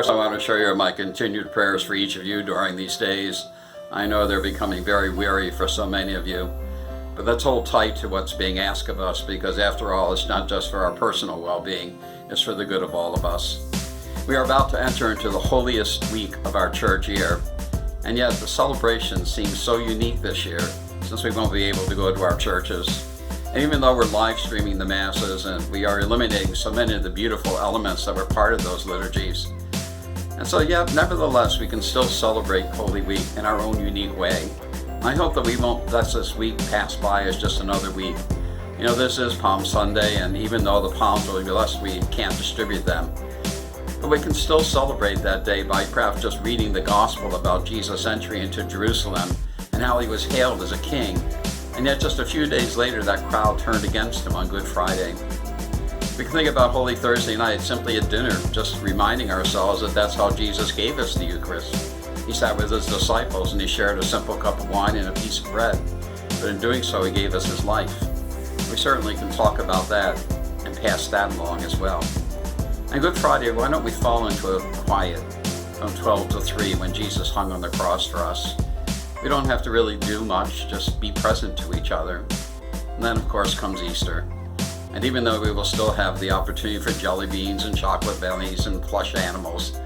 course, I want to show you my continued prayers for each of you during these days. I know they're becoming very weary for so many of you, but let's hold tight to what's being asked of us, because after all, it's not just for our personal well-being, it's for the good of all of us. We are about to enter into the holiest week of our church year, and yet the celebration seems so unique this year, since we won't be able to go to our churches. And even though we're live streaming the masses and we are eliminating so many of the beautiful elements that were part of those liturgies, and so nevertheless, we can still celebrate Holy Week in our own unique way. I hope that we won't let this week pass by as just another week. You know, this is Palm Sunday, and even though the palms will be blessed, we can't distribute them. But we can still celebrate that day by perhaps just reading the gospel about Jesus' entry into Jerusalem and how he was hailed as a king. And yet just a few days later, that crowd turned against him on Good Friday. We can think about Holy Thursday night simply at dinner, just reminding ourselves that that's how Jesus gave us the Eucharist. He sat with his disciples and he shared a simple cup of wine and a piece of bread. But in doing so, he gave us his life. We certainly can talk about that and pass that along as well. And Good Friday, why don't we fall into a quiet from 12 to 3 when Jesus hung on the cross for us. We don't have to really do much, just be present to each other. And then, of course, comes Easter. And even though we will still have the opportunity for jelly beans and chocolate bellies and plush animals,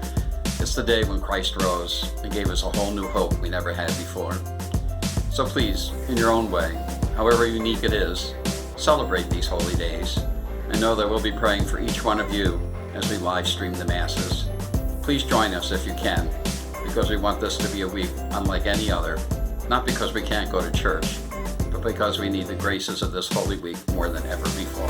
it's the day when Christ rose and gave us a whole new hope we never had before. So please, in your own way, however unique it is, celebrate these holy days. And know that we'll be praying for each one of you as we live stream the masses. Please join us if you can, because we want this to be a week unlike any other, not because we can't go to church, but because we need the graces of this Holy Week more than ever before.